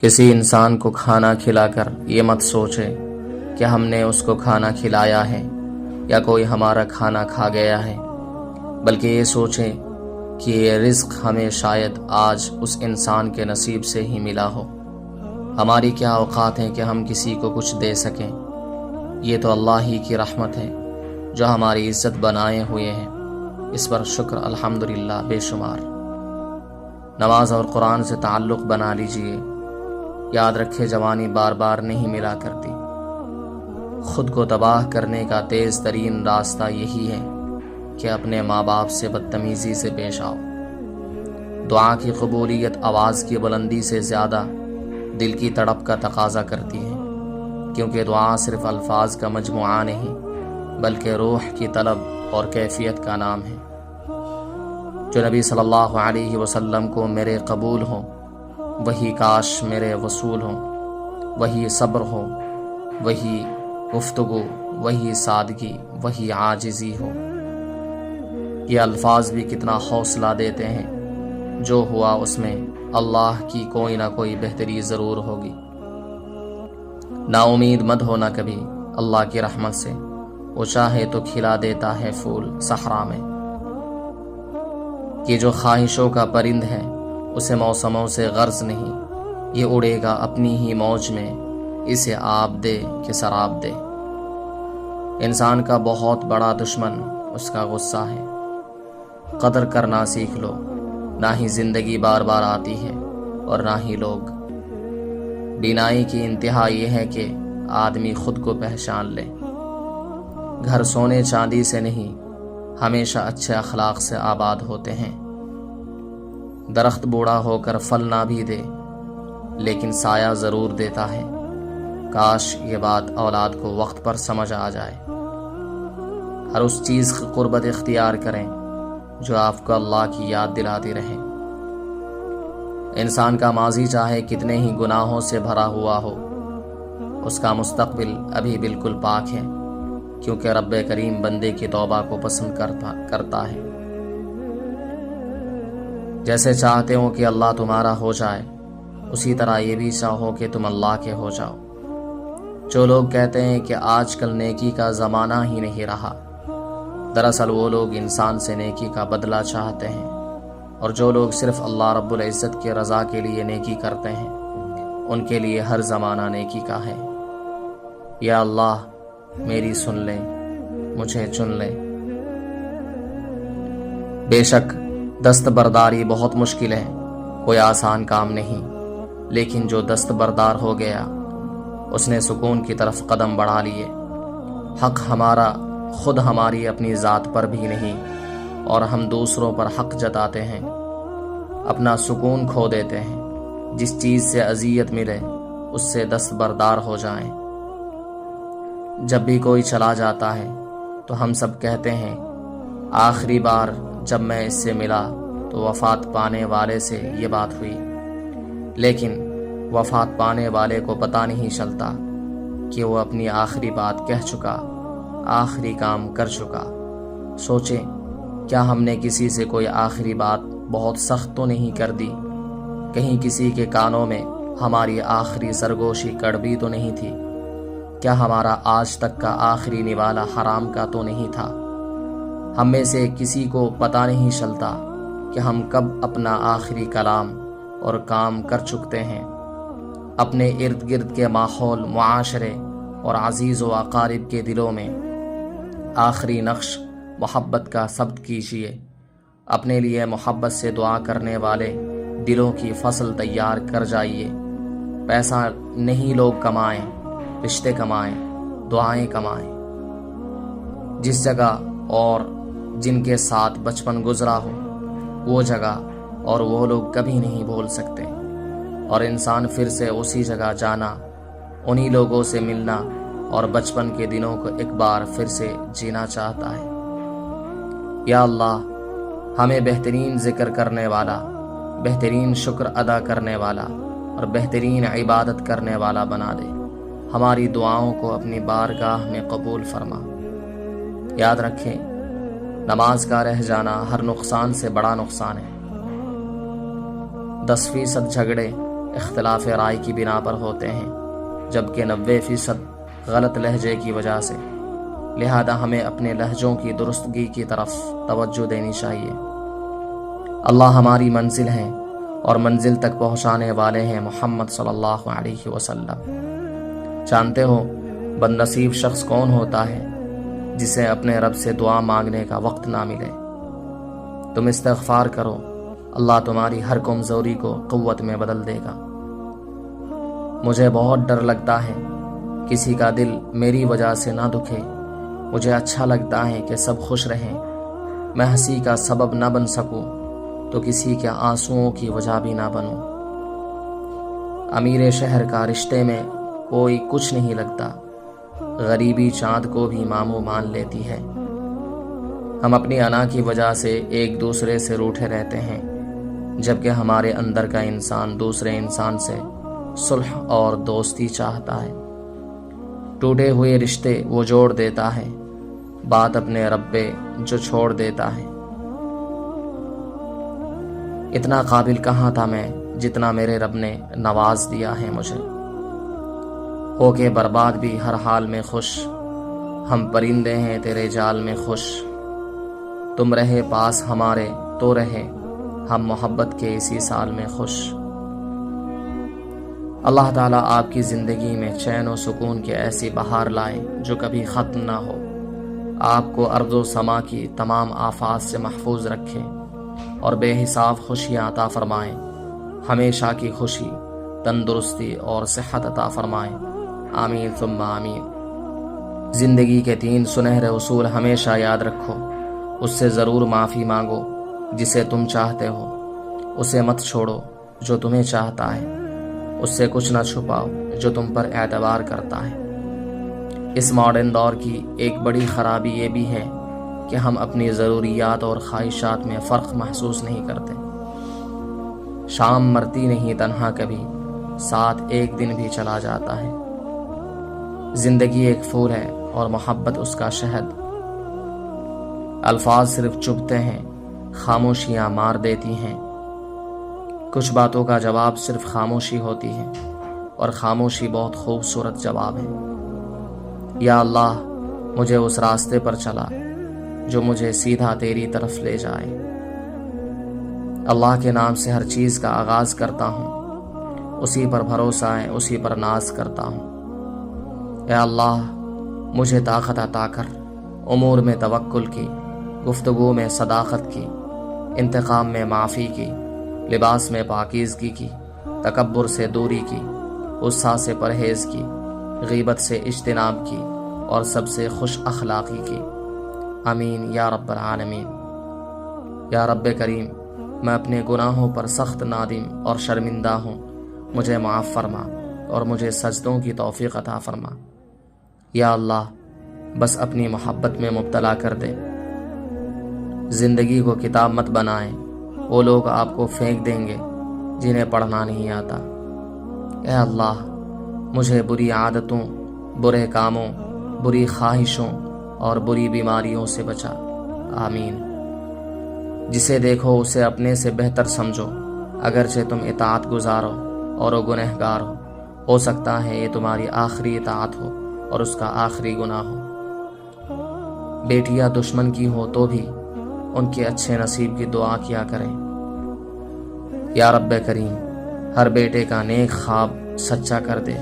کسی انسان کو کھانا کھلا کر یہ مت سوچے کہ ہم نے اس کو کھانا کھلایا ہے یا کوئی ہمارا کھانا کھا گیا ہے، بلکہ یہ سوچیں کہ یہ رزق ہمیں شاید آج اس انسان کے نصیب سے ہی ملا ہو۔ ہماری کیا اوقات ہیں کہ ہم کسی کو کچھ دے سکیں؟ یہ تو اللہ ہی کی رحمت ہے جو ہماری عزت بنائے ہوئے ہیں، اس پر شکر الحمدللہ بے شمار۔ نماز اور قرآن سے تعلق بنا لیجئے، یاد رکھے جوانی بار بار نہیں ملا کرتی۔ خود کو تباہ کرنے کا تیز ترین راستہ یہی ہے کہ اپنے ماں باپ سے بدتمیزی سے پیش آؤ۔ دعا کی قبولیت آواز کی بلندی سے زیادہ دل کی تڑپ کا تقاضا کرتی ہے، کیونکہ دعا صرف الفاظ کا مجموعہ نہیں بلکہ روح کی طلب اور کیفیت کا نام ہے۔ جو نبی صلی اللہ علیہ وسلم کو میرے قبول ہوں وہی کاش میرے وصول ہوں، وہی صبر ہو، وہی گفتگو، وہی سادگی، وہی عاجزی ہو۔ یہ الفاظ بھی کتنا حوصلہ دیتے ہیں، جو ہوا اس میں اللہ کی کوئی نہ کوئی بہتری ضرور ہوگی۔ نا امید مت ہونا کبھی اللہ کی رحمت سے، وہ چاہے تو کھلا دیتا ہے پھول صحرا میں۔ یہ جو خواہشوں کا پرند ہے اسے موسموں سے غرض نہیں، یہ اڑے گا اپنی ہی موج میں، اسے آب دے کہ سراب دے۔ انسان کا بہت بڑا دشمن اس کا غصہ ہے۔ قدر کرنا سیکھ لو، نہ ہی زندگی بار بار آتی ہے اور نہ ہی لوگ۔ بینائی کی انتہا یہ ہے کہ آدمی خود کو پہچان لے۔ گھر سونے چاندی سے نہیں، ہمیشہ اچھے اخلاق سے آباد ہوتے ہیں۔ درخت بوڑھا ہو کر پھل نہ بھی دے لیکن سایہ ضرور دیتا ہے۔ کاش یہ بات اولاد کو وقت پر سمجھ آ جائے۔ ہر اس چیز کی قربت اختیار کریں جو آپ کو اللہ کی یاد دلاتی رہے۔ انسان کا ماضی چاہے کتنے ہی گناہوں سے بھرا ہوا ہو، اس کا مستقبل ابھی بالکل پاک ہے، کیونکہ رب کریم بندے کی توبہ کو پسند کرتا ہے۔ جیسے چاہتے ہو کہ اللہ تمہارا ہو جائے، اسی طرح یہ بھی چاہو کہ تم اللہ کے ہو جاؤ۔ جو لوگ کہتے ہیں کہ آج کل نیکی کا زمانہ ہی نہیں رہا، دراصل وہ لوگ انسان سے نیکی کا بدلہ چاہتے ہیں، اور جو لوگ صرف اللہ رب العزت کی رضا کے لیے نیکی کرتے ہیں ان کے لیے ہر زمانہ نیکی کا ہے۔ یا اللہ میری سن لے، مجھے چن لے۔ بے شک دست برداری بہت مشکل ہے، کوئی آسان کام نہیں، لیکن جو دست بردار ہو گیا اس نے سکون کی طرف قدم بڑھا لیے۔ حق ہمارا خود ہماری اپنی ذات پر بھی نہیں، اور ہم دوسروں پر حق جتاتے ہیں، اپنا سکون کھو دیتے ہیں۔ جس چیز سے اذیت ملے اس سے دست بردار ہو جائیں۔ جب بھی کوئی چلا جاتا ہے تو ہم سب کہتے ہیں آخری بار جب میں اس سے ملا تو وفات پانے والے سے یہ بات ہوئی، لیکن وفات پانے والے کو پتہ نہیں چلتا کہ وہ اپنی آخری بات کہہ چکا، آخری کام کر چکا۔ سوچیں کیا ہم نے کسی سے کوئی آخری بات بہت سخت تو نہیں کر دی؟ کہیں کسی کے کانوں میں ہماری آخری سرگوشی کڑوی تو نہیں تھی؟ کیا ہمارا آج تک کا آخری نوالا حرام کا تو نہیں تھا؟ ہم میں سے کسی کو پتہ نہیں چلتا کہ ہم کب اپنا آخری کلام اور کام کر چکتے ہیں۔ اپنے ارد گرد کے ماحول، معاشرے اور عزیز و اقارب کے دلوں میں آخری نقش محبت کا ثبت کیجیے۔ اپنے لیے محبت سے دعا کرنے والے دلوں کی فصل تیار کر جائیے۔ پیسہ نہیں لوگ کمائیں، رشتے کمائیں، دعائیں کمائیں۔ جس جگہ اور جن کے ساتھ بچپن گزرا ہو وہ جگہ اور وہ لوگ کبھی نہیں بھول سکتے، اور انسان پھر سے اسی جگہ جانا، انہی لوگوں سے ملنا اور بچپن کے دنوں کو ایک بار پھر سے جینا چاہتا ہے۔ یا اللہ ہمیں بہترین ذکر کرنے والا، بہترین شکر ادا کرنے والا اور بہترین عبادت کرنے والا بنا دے۔ ہماری دعاؤں کو اپنی بارگاہ میں قبول فرما۔ یاد رکھیں نماز کا رہ جانا ہر نقصان سے بڑا نقصان ہے۔ 10% جھگڑے اختلاف رائے کی بنا پر ہوتے ہیں، جبکہ 90% غلط لہجے کی وجہ سے۔ لہذا ہمیں اپنے لہجوں کی درستگی کی طرف توجہ دینی چاہیے۔ اللہ ہماری منزل ہے اور منزل تک پہنچانے والے ہیں محمد صلی اللہ علیہ وسلم۔ جانتے ہو بد نصیب شخص کون ہوتا ہے؟ جسے اپنے رب سے دعا مانگنے کا وقت نہ ملے۔ تم استغفار کرو، اللہ تمہاری ہر کمزوری کو قوت میں بدل دے گا۔ مجھے بہت ڈر لگتا ہے کسی کا دل میری وجہ سے نہ دکھے۔ مجھے اچھا لگتا ہے کہ سب خوش رہیں۔ میں ہنسی کا سبب نہ بن سکوں تو کسی کے آنسوؤں کی وجہ بھی نہ بنوں۔ امیر شہر کا رشتے میں کوئی کچھ نہیں لگتا، غریبی چاند کو بھی ماموں مان لیتی ہے۔ ہم اپنی انا کی وجہ سے ایک دوسرے سے روٹھے رہتے ہیں، جبکہ ہمارے اندر کا انسان دوسرے انسان سے صلح اور دوستی چاہتا ہے۔ ٹوٹے ہوئے رشتے وہ جوڑ دیتا ہے، بات اپنے رب پہ جو چھوڑ دیتا ہے۔ اتنا قابل کہاں تھا میں جتنا میرے رب نے نواز دیا ہے مجھے۔ ہو کے برباد بھی ہر حال میں خوش، ہم پرندے ہیں تیرے جال میں خوش۔ تم رہے پاس ہمارے تو رہے ہم محبت کے اسی سال میں خوش۔ اللہ تعالیٰ آپ کی زندگی میں چین و سکون کی ایسی بہار لائے جو کبھی ختم نہ ہو۔ آپ کو ارض و سما کی تمام آفات سے محفوظ رکھے اور بے حساب خوشیاں عطا فرمائیں۔ ہمیشہ کی خوشی، تندرستی اور صحت عطا فرمائیں، آمین ثم آمین۔ زندگی کے 3 سنہرے اصول ہمیشہ یاد رکھو۔ اس سے ضرور معافی مانگو جسے تم چاہتے ہو، اسے مت چھوڑو جو تمہیں چاہتا ہے، اس سے کچھ نہ چھپاؤ جو تم پر اعتبار کرتا ہے۔ اس ماڈرن دور کی ایک بڑی خرابی یہ بھی ہے کہ ہم اپنی ضروریات اور خواہشات میں فرق محسوس نہیں کرتے۔ شام مرتی نہیں تنہا کبھی، ساتھ ایک دن بھی چلا جاتا ہے۔ زندگی ایک پھول ہے اور محبت اس کا شہد۔ الفاظ صرف چبھتے ہیں، خاموشیاں مار دیتی ہیں۔ کچھ باتوں کا جواب صرف خاموشی ہوتی ہے، اور خاموشی بہت خوبصورت جواب ہے۔ یا اللہ مجھے اس راستے پر چلا جو مجھے سیدھا تیری طرف لے جائے۔ اللہ کے نام سے ہر چیز کا آغاز کرتا ہوں، اسی پر بھروسہ ہے، اسی پر ناز کرتا ہوں۔ اے اللہ مجھے طاقت عطا کر، امور میں توکل کی، گفتگو میں صداقت کی، انتقام میں معافی کی، لباس میں پاکیزگی کی، تکبر سے دوری کی، غصہ سے پرہیز کی، غیبت سے اجتناب کی، اور سب سے خوش اخلاقی کی۔ آمین یا رب العالمین۔ یا رب کریم، میں اپنے گناہوں پر سخت نادم اور شرمندہ ہوں، مجھے معاف فرما اور مجھے سجدوں کی توفیق عطا فرما۔ یا اللہ بس اپنی محبت میں مبتلا کر دے۔ زندگی کو کتاب مت بنائیں، وہ لوگ آپ کو پھینک دیں گے جنہیں پڑھنا نہیں آتا۔ اے اللہ مجھے بری عادتوں، برے کاموں، بری خواہشوں اور بری بیماریوں سے بچا، آمین۔ جسے دیکھو اسے اپنے سے بہتر سمجھو، اگرچہ تم اطاعت گزار ہو اور وہ گنہگار ہو سکتا ہے یہ تمہاری آخری اطاعت ہو اور اس کا آخری گناہ ہو۔ بیٹیاں دشمن کی ہو تو بھی ان کے اچھے نصیب کی دعا کیا کریں۔ یا رب کریم، ہر بیٹے کا نیک خواب سچا کر دے،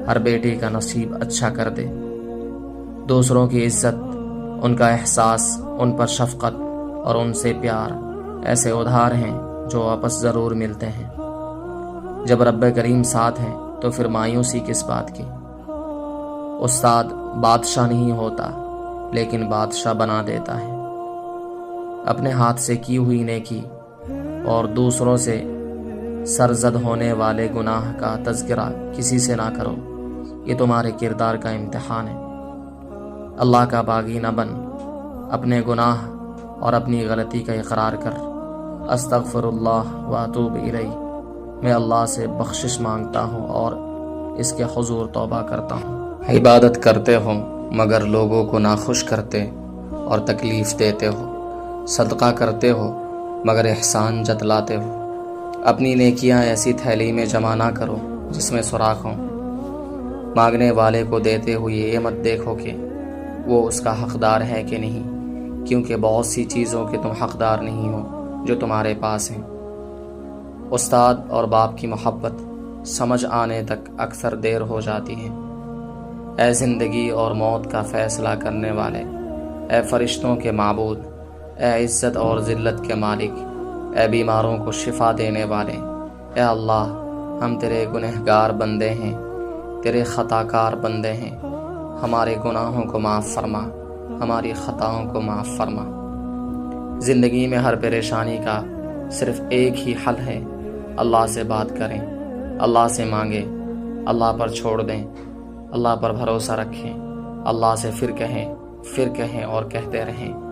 ہر بیٹے کا نصیب اچھا کر دے۔ دوسروں کی عزت، ان کا احساس، ان پر شفقت اور ان سے پیار ایسے ادھار ہیں جو واپس ضرور ملتے ہیں۔ جب رب کریم ساتھ ہیں تو پھر مایوسی کس بات کی۔ استاد بادشاہ نہیں ہوتا لیکن بادشاہ بنا دیتا ہے۔ اپنے ہاتھ سے کی ہوئی نیکی اور دوسروں سے سرزد ہونے والے گناہ کا تذکرہ کسی سے نہ کرو، یہ تمہارے کردار کا امتحان ہے۔ اللہ کا باغی نہ بن، اپنے گناہ اور اپنی غلطی کا اقرار کر۔ استغفر اللہ واتوب الیہ، میں اللہ سے بخشش مانگتا ہوں اور اس کے حضور توبہ کرتا ہوں۔ عبادت کرتے ہو مگر لوگوں کو ناخوش کرتے اور تکلیف دیتے ہو، صدقہ کرتے ہو مگر احسان جتلاتے ہو، اپنی نیکیاں ایسی تھیلی میں جمع نہ کرو جس میں سوراخ ہوں۔ مانگنے والے کو دیتے ہوئے یہ مت دیکھو کہ وہ اس کا حقدار ہے کہ نہیں، کیونکہ بہت سی چیزوں کے تم حقدار نہیں ہو جو تمہارے پاس ہیں۔ استاد اور باپ کی محبت سمجھ آنے تک اکثر دیر ہو جاتی ہے۔ اے زندگی اور موت کا فیصلہ کرنے والے، اے فرشتوں کے معبود، اے عزت اور ذلت کے مالک، اے بیماروں کو شفا دینے والے، اے اللہ، ہم تیرے گنہگار بندے ہیں، تیرے خطا کار بندے ہیں، ہمارے گناہوں کو معاف فرما، ہماری خطاؤں کو معاف فرما۔ زندگی میں ہر پریشانی کا صرف ایک ہی حل ہے، اللہ سے بات کریں، اللہ سے مانگیں، اللہ پر چھوڑ دیں، اللہ پر بھروسہ رکھیں، اللہ سے پھر کہیں اور کہتے رہیں۔